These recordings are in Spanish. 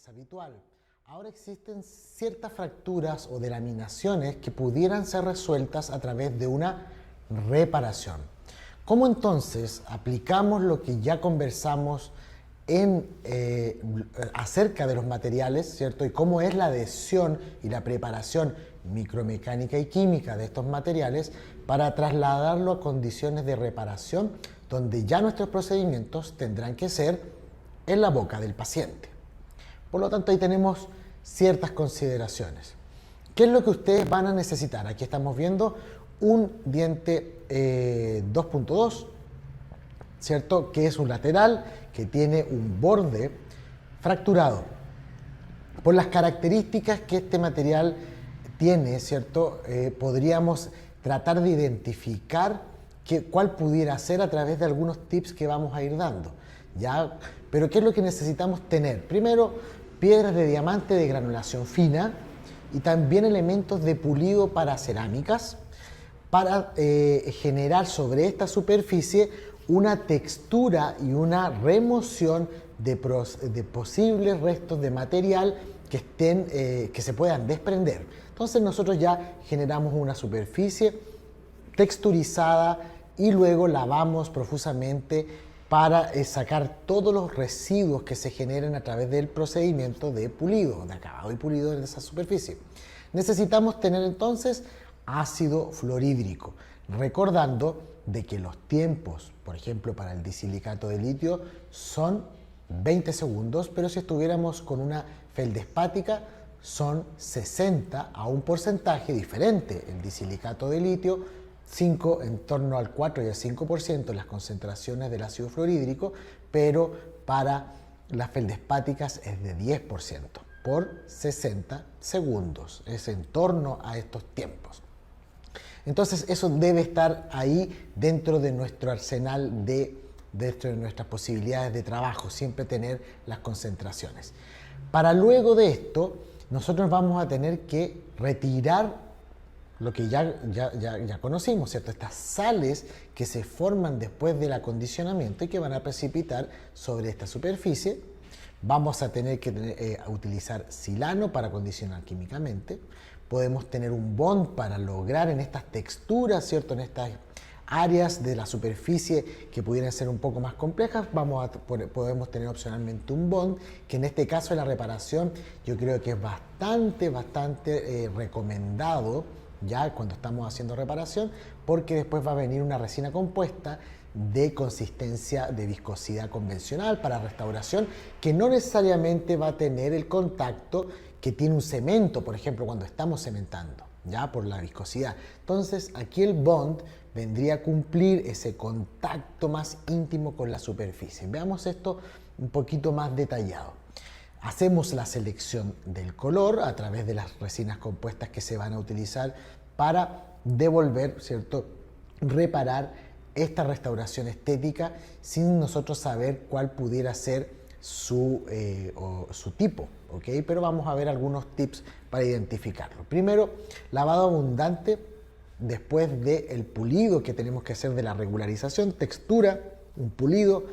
es habitual. Ahora existen ciertas fracturas o delaminaciones que pudieran ser resueltas a través de una reparación. ¿Cómo entonces aplicamos lo que ya conversamos acerca de los materiales, ¿cierto? Y cómo es la adhesión y la preparación micromecánica y química de estos materiales para trasladarlo a condiciones de reparación donde ya nuestros procedimientos tendrán que ser en la boca del paciente. Por lo tanto, ahí tenemos ciertas consideraciones. ¿Qué es lo que ustedes van a necesitar? Aquí estamos viendo un diente 2.2, ¿cierto? Que es un lateral que tiene un borde fracturado. Por las características que este material tiene, ¿cierto? Podríamos tratar de identificar cuál pudiera ser a través de algunos tips que vamos a ir dando, ¿ya? Pero ¿qué es lo que necesitamos tener? Primero, piedras de diamante de granulación fina y también elementos de pulido para cerámicas para generar sobre esta superficie una textura y una remoción de posibles restos de material que se puedan desprender. Entonces nosotros ya generamos una superficie texturizada y luego lavamos profusamente para sacar todos los residuos que se generen a través del procedimiento de pulido, de acabado y pulido de esa superficie. Necesitamos tener entonces ácido fluorhídrico, recordando de que los tiempos, por ejemplo, para el disilicato de litio son 20 segundos, pero si estuviéramos con una feldespática son 60 a un porcentaje diferente. El disilicato de litio, en torno al 4 y al 5% las concentraciones del ácido fluorhídrico, pero para las feldespáticas es de 10% por 60 segundos. Es en torno a estos tiempos. Entonces eso debe estar ahí dentro de nuestro arsenal, dentro de nuestras posibilidades de trabajo, siempre tener las concentraciones. Para luego de esto, nosotros vamos a tener que retirar lo que ya conocimos, ¿cierto? Estas sales que se forman después del acondicionamiento y que van a precipitar sobre esta superficie. Vamos a tener que utilizar silano para acondicionar químicamente. Podemos tener un bond para lograr en estas texturas, ¿cierto? En estas áreas de la superficie que pudieran ser un poco más complejas, podemos tener opcionalmente un bond, que en este caso de la reparación yo creo que es bastante recomendado ya cuando estamos haciendo reparación, porque después va a venir una resina compuesta de consistencia de viscosidad convencional para restauración, que no necesariamente va a tener el contacto que tiene un cemento, por ejemplo, cuando estamos cementando, ya por la viscosidad. Entonces, aquí el bond vendría a cumplir ese contacto más íntimo con la superficie. Veamos esto un poquito más detallado. Hacemos la selección del color a través de las resinas compuestas que se van a utilizar para devolver, ¿cierto? Reparar esta restauración estética sin nosotros saber cuál pudiera ser su tipo, ¿ok? Pero vamos a ver algunos tips para identificarlo. Primero, lavado abundante después del pulido que tenemos que hacer de la regularización, textura, un pulido,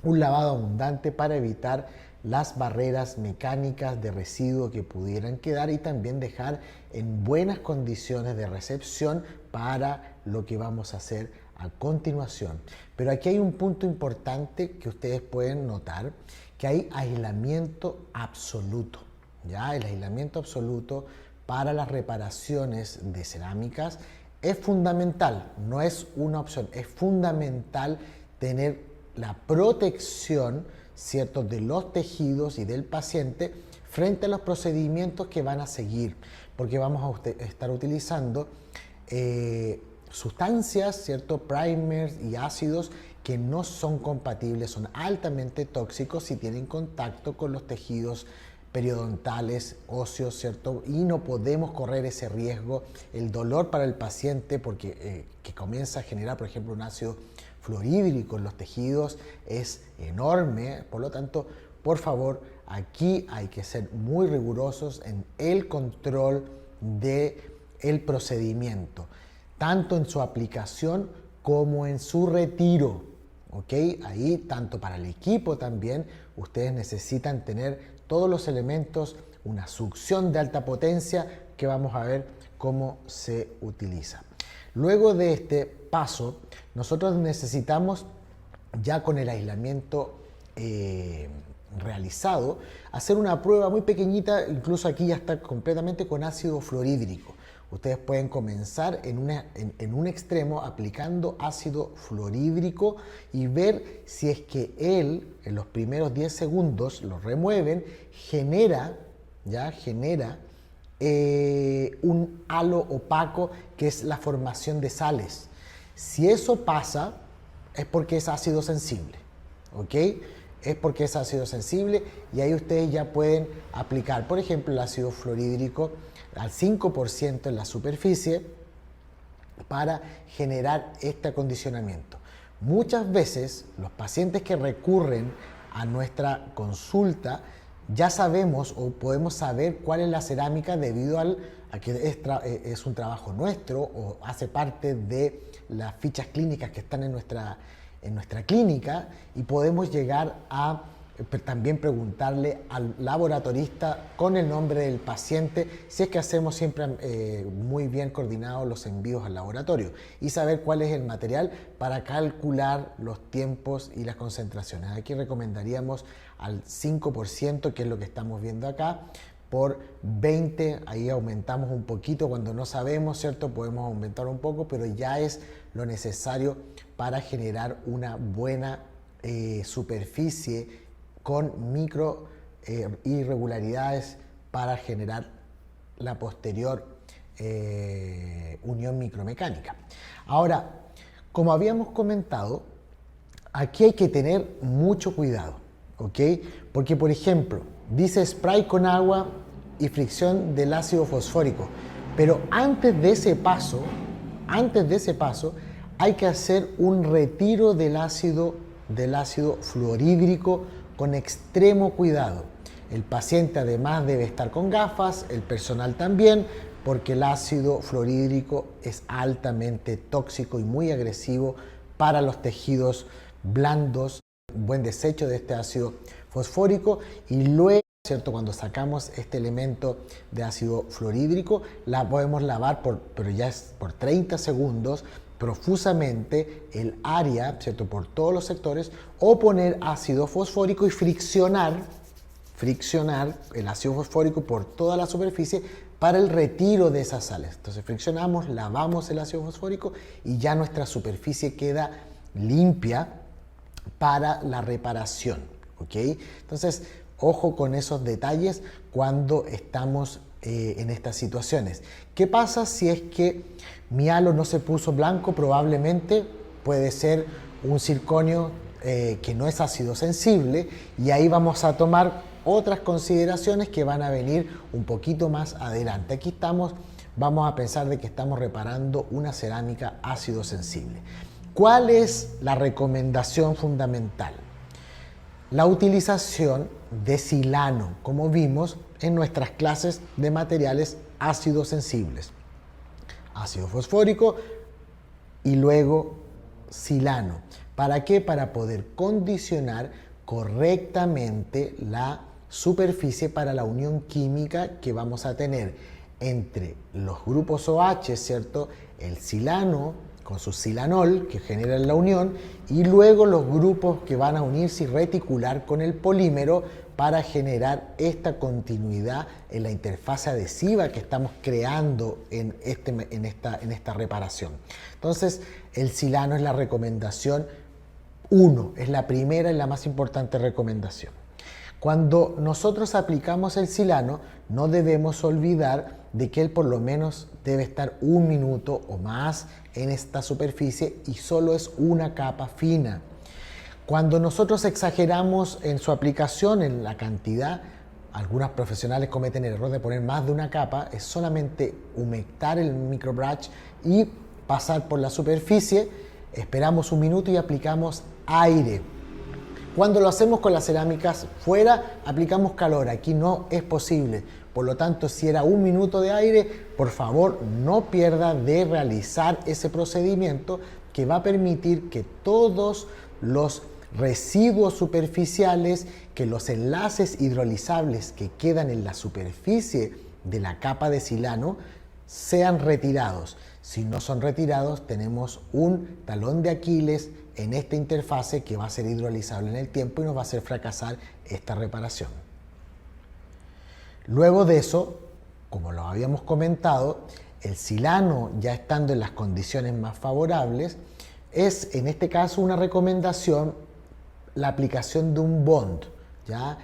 un lavado abundante para evitar las barreras mecánicas de residuo que pudieran quedar y también dejar en buenas condiciones de recepción para lo que vamos a hacer a continuación. Pero aquí hay un punto importante que ustedes pueden notar, que hay aislamiento absoluto, ¿ya? El aislamiento absoluto para las reparaciones de cerámicas es fundamental, no es una opción, es fundamental tener la protección, ¿cierto?, de los tejidos y del paciente frente a los procedimientos que van a seguir, porque vamos a estar utilizando sustancias, ¿cierto?, primers y ácidos que no son compatibles, son altamente tóxicos si tienen contacto con los tejidos periodontales, óseos, ¿cierto? Y no podemos correr ese riesgo, el dolor para el paciente, porque que comienza a generar, por ejemplo, un ácido fluorhídrico en los tejidos es enorme. Por lo tanto, por favor, aquí hay que ser muy rigurosos en el control del procedimiento, tanto en su aplicación como en su retiro, ¿ok? Ahí, tanto para el equipo también, ustedes necesitan tener todos los elementos, una succión de alta potencia que vamos a ver cómo se utiliza. Luego de este paso, nosotros necesitamos, ya con el aislamiento realizado, hacer una prueba muy pequeñita, incluso aquí ya está completamente con ácido fluorhídrico. Ustedes pueden comenzar en un extremo aplicando ácido fluorhídrico y ver si es que él, en los primeros 10 segundos, lo remueven, genera un halo opaco que es la formación de sales. Si eso pasa, es porque es ácido sensible, ¿ok? Es porque es ácido sensible y ahí ustedes ya pueden aplicar, por ejemplo, el ácido fluorhídrico al 5% en la superficie para generar este acondicionamiento. Muchas veces los pacientes que recurren a nuestra consulta ya sabemos o podemos saber cuál es la cerámica debido a que es un trabajo nuestro o hace parte de las fichas clínicas que están en nuestra clínica y podemos llegar a también preguntarle al laboratorista con el nombre del paciente si es que hacemos siempre muy bien coordinados los envíos al laboratorio y saber cuál es el material para calcular los tiempos y las concentraciones. Aquí recomendaríamos al 5%, que es lo que estamos viendo acá, por 20, ahí aumentamos un poquito cuando no sabemos, ¿cierto? Podemos aumentar un poco, pero ya es lo necesario para generar una buena superficie con micro irregularidades para generar la posterior unión micromecánica. Ahora, como habíamos comentado, aquí hay que tener mucho cuidado, ¿ok? Porque, por ejemplo, dice spray con agua y fricción del ácido fosfórico, pero antes de ese paso, hay que hacer un retiro del ácido fluorhídrico con extremo cuidado. El paciente además debe estar con gafas, el personal también, porque el ácido fluorhídrico es altamente tóxico y muy agresivo para los tejidos blandos. Buen desecho de este ácido fosfórico y luego, ¿cierto? Cuando sacamos este elemento de ácido fluorhídrico, la podemos lavar pero ya es por 30 segundos profusamente el área, ¿cierto? Por todos los sectores, o poner ácido fosfórico y friccionar el ácido fosfórico por toda la superficie para el retiro de esas sales. Entonces friccionamos, lavamos el ácido fosfórico y ya nuestra superficie queda limpia para la reparación, ¿ok? Entonces, ojo con esos detalles cuando estamos en estas situaciones. ¿Qué pasa si es que mi halo no se puso blanco? Probablemente puede ser un circonio que no es ácido sensible y ahí vamos a tomar otras consideraciones que van a venir un poquito más adelante. Aquí vamos a pensar de que estamos reparando una cerámica ácido sensible. ¿Cuál es la recomendación fundamental? La utilización de silano, como vimos en nuestras clases de materiales ácidos sensibles. Ácido fosfórico y luego silano. ¿Para qué? Para poder condicionar correctamente la superficie para la unión química que vamos a tener entre los grupos OH, ¿cierto? El silano con su silanol que generan la unión y luego los grupos que van a unirse y reticular con el polímero para generar esta continuidad en la interfaz adhesiva que estamos creando en esta reparación. Entonces, el silano es la recomendación 1, es la primera y la más importante recomendación. Cuando nosotros aplicamos el silano, no debemos olvidar de que él por lo menos debe estar 1 minuto o más en esta superficie y solo es una capa fina. Cuando nosotros exageramos en su aplicación, en la cantidad, algunos profesionales cometen el error de poner más de una capa, es solamente humectar el microbrush y pasar por la superficie, esperamos 1 minuto y aplicamos aire. Cuando lo hacemos con las cerámicas fuera, aplicamos calor, aquí no es posible. Por lo tanto, si era 1 minuto de aire, por favor no pierda de realizar ese procedimiento que va a permitir que todos los residuos superficiales, que los enlaces hidrolizables que quedan en la superficie de la capa de silano sean retirados. Si no son retirados, tenemos un talón de Aquiles en esta interfase que va a ser hidrolizable en el tiempo y nos va a hacer fracasar esta reparación. Luego de eso, como lo habíamos comentado, el silano, ya estando en las condiciones más favorables, es en este caso una recomendación la aplicación de un bond, ¿ya?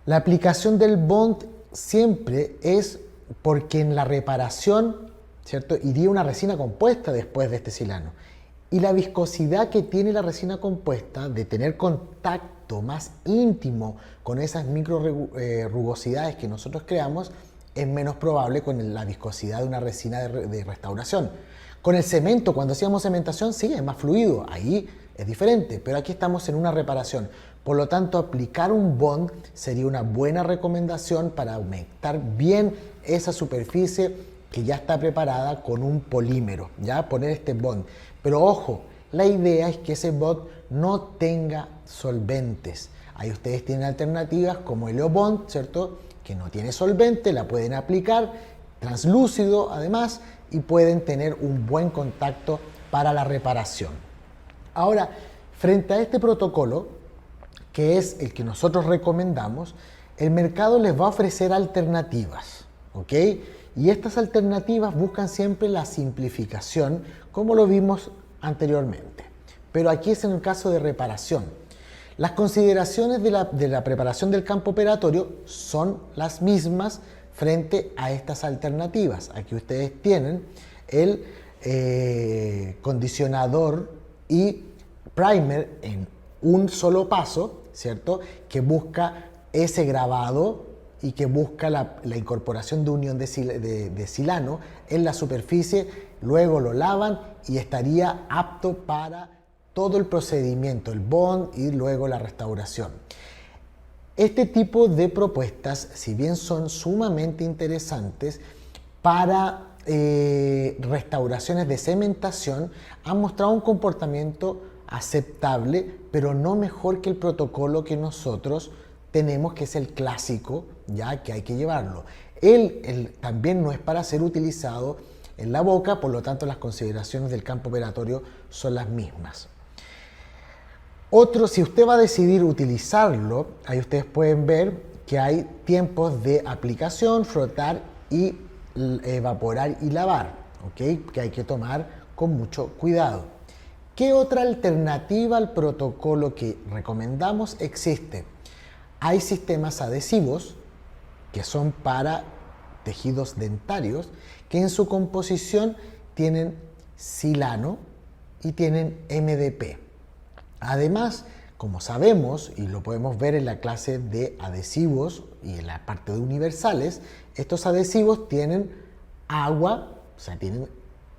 La aplicación del bond siempre es porque en la reparación, ¿cierto?, iría una resina compuesta después de este silano. Y la viscosidad que tiene la resina compuesta de tener contacto más íntimo con esas micro rugosidades que nosotros creamos es menos probable con la viscosidad de una resina de restauración. Con el cemento, cuando hacíamos cementación, sí, es más fluido, ahí es diferente, pero aquí estamos en una reparación. Por lo tanto, aplicar un bond sería una buena recomendación para aumentar bien esa superficie que ya está preparada con un polímero, ya poner este bond. Pero ojo, la idea es que ese bond no tenga solventes. Ahí ustedes tienen alternativas como el Bond, ¿cierto?, que no tiene solvente, la pueden aplicar, translúcido además, y pueden tener un buen contacto para la reparación. Ahora, frente a este protocolo, que es el que nosotros recomendamos, el mercado les va a ofrecer alternativas, ¿ok? Y estas alternativas buscan siempre la simplificación, como lo vimos anteriormente. Pero aquí es en el caso de reparación. Las consideraciones de la preparación del campo operatorio son las mismas frente a estas alternativas. Aquí ustedes tienen el condicionador y primer en un solo paso, ¿cierto?, que busca ese grabado y que busca la incorporación de unión de silano en la superficie, luego lo lavan y estaría apto para todo el procedimiento, el bond y luego la restauración. Este tipo de propuestas, si bien son sumamente interesantes para restauraciones de cementación, han mostrado un comportamiento aceptable, pero no mejor que el protocolo que nosotros tenemos, que es el clásico, ya que hay que llevarlo. Él también no es para ser utilizado en la boca, por lo tanto las consideraciones del campo operatorio son las mismas. Otro, si usted va a decidir utilizarlo, ahí ustedes pueden ver que hay tiempos de aplicación, frotar y evaporar y lavar, ¿ok?, que hay que tomar con mucho cuidado. ¿Qué otra alternativa al protocolo que recomendamos existe? Hay sistemas adhesivos que son para tejidos dentarios que en su composición tienen silano y tienen MDP. Además, como sabemos, y lo podemos ver en la clase de adhesivos y en la parte de universales, estos adhesivos tienen agua, o sea, tienen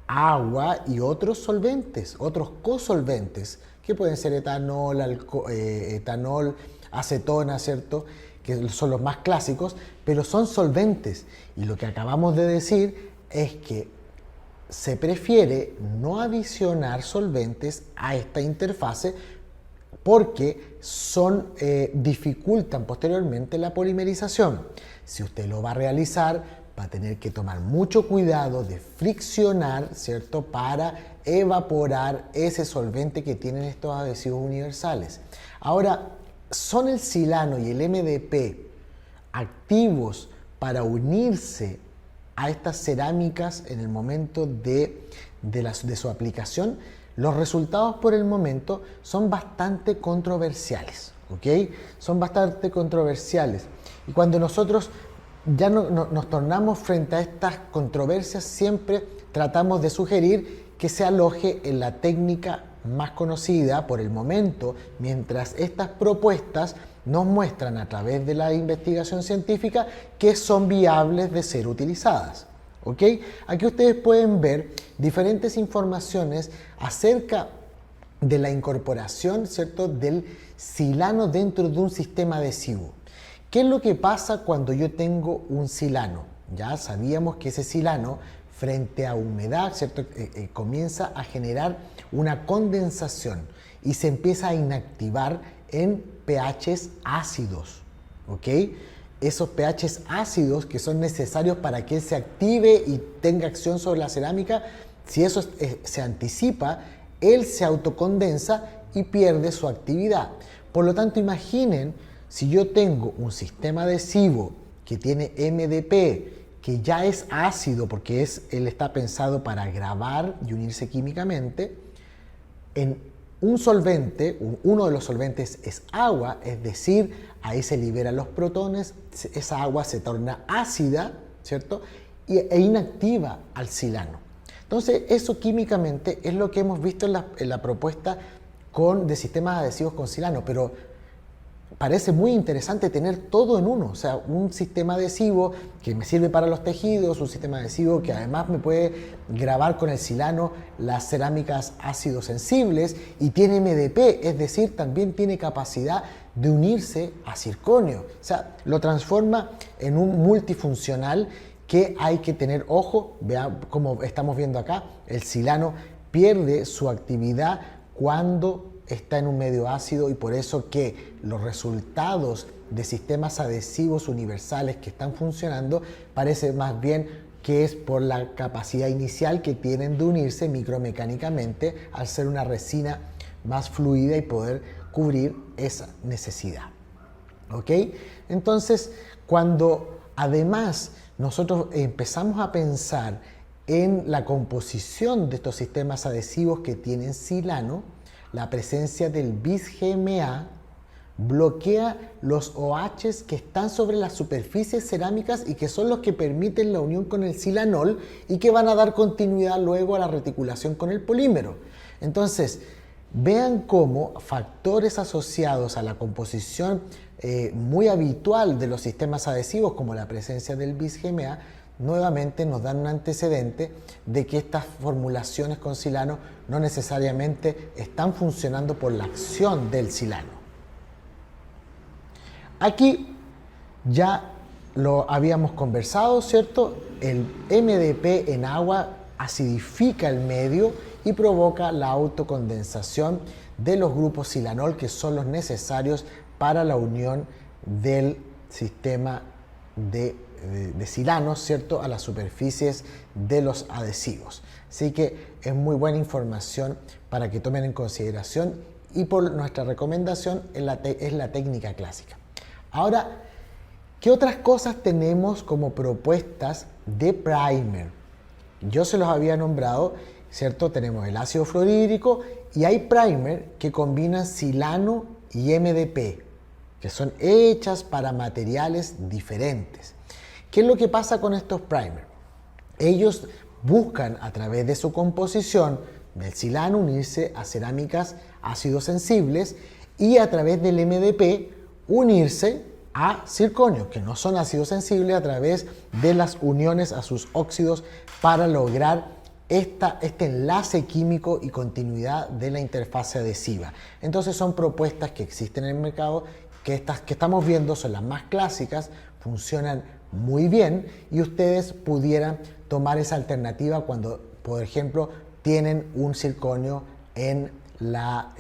agua y otros solventes, otros cosolventes, que pueden ser etanol, etanol, acetona, ¿cierto?, que son los más clásicos, pero son solventes. Y lo que acabamos de decir es que se prefiere no adicionar solventes a esta interfase porque dificultan posteriormente la polimerización. Si usted lo va a realizar, va a tener que tomar mucho cuidado de friccionar, ¿cierto?, para evaporar ese solvente que tienen estos adhesivos universales. Ahora, ¿son el silano y el MDP activos para unirse a estas cerámicas en el momento de su aplicación? Los resultados por el momento son bastante controversiales, ¿ok? Son bastante controversiales. Y cuando nosotros ya nos tornamos frente a estas controversias, siempre tratamos de sugerir que se aloje en la técnica más conocida por el momento, mientras estas propuestas nos muestran a través de la investigación científica que son viables de ser utilizadas. ¿Ok? Aquí ustedes pueden ver diferentes informaciones acerca de la incorporación, ¿cierto?, del silano dentro de un sistema adhesivo. ¿Qué es lo que pasa cuando yo tengo un silano? Ya sabíamos que ese silano, frente a humedad, ¿cierto?, comienza a generar una condensación y se empieza a inactivar en pHs ácidos, ¿ok? Esos pHs ácidos que son necesarios para que él se active y tenga acción sobre la cerámica, si eso se anticipa, él se autocondensa y pierde su actividad. Por lo tanto, imaginen si yo tengo un sistema adhesivo que tiene MDP, que ya es ácido porque él está pensado para grabar y unirse químicamente, en un solvente, uno de los solventes es agua, es decir, ahí se liberan los protones, esa agua se torna ácida, ¿cierto? E inactiva al silano. Entonces, eso químicamente es lo que hemos visto en la propuesta de sistemas adhesivos con silano, pero parece muy interesante tener todo en uno, o sea, un sistema adhesivo que me sirve para los tejidos, un sistema adhesivo que además me puede grabar con el silano las cerámicas ácido sensibles y tiene MDP, es decir, también tiene capacidad de unirse a circonio, o sea, lo transforma en un multifuncional que hay que tener ojo. Vean como estamos viendo acá, el silano pierde su actividad cuando está en un medio ácido y por eso que los resultados de sistemas adhesivos universales que están funcionando parece más bien que es por la capacidad inicial que tienen de unirse micromecánicamente al ser una resina más fluida y poder cubrir esa necesidad. ¿Ok? Entonces, cuando además nosotros empezamos a pensar en la composición de estos sistemas adhesivos que tienen silano, la presencia del bis-GMA bloquea los OHs que están sobre las superficies cerámicas y que son los que permiten la unión con el silanol y que van a dar continuidad luego a la reticulación con el polímero. Entonces, vean cómo factores asociados a la composición muy habitual de los sistemas adhesivos, como la presencia del bis-GMA, nuevamente nos dan un antecedente de que estas formulaciones con silano no necesariamente están funcionando por la acción del silano. Aquí ya lo habíamos conversado, ¿cierto? El MDP en agua acidifica el medio y provoca la autocondensación de los grupos silanol que son los necesarios para la unión del sistema de silanos, ¿cierto?, a las superficies de los adhesivos. Así que es muy buena información para que tomen en consideración y por nuestra recomendación es la técnica clásica. Ahora, ¿qué otras cosas tenemos como propuestas de primer? Yo se los había nombrado, ¿cierto? Tenemos el ácido fluorhídrico y hay primer que combinan silano y MDP, que son hechas para materiales diferentes. ¿Qué es lo que pasa con estos primers? Ellos buscan a través de su composición del silano unirse a cerámicas ácido sensibles y a través del MDP unirse a circonio, que no son ácidos sensibles, a través de las uniones a sus óxidos para lograr este enlace químico y continuidad de la interfase adhesiva. Entonces son propuestas que existen en el mercado, que estas que estamos viendo son las más clásicas, funcionan muy bien y ustedes pudieran tomar esa alternativa cuando, por ejemplo, tienen un circonio en la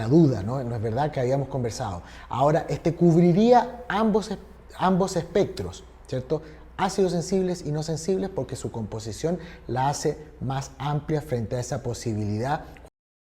duda, ¿no? No es verdad que habíamos conversado. Ahora, este cubriría ambos espectros, ¿cierto? Ácidos sensibles y no sensibles, porque su composición la hace más amplia frente a esa posibilidad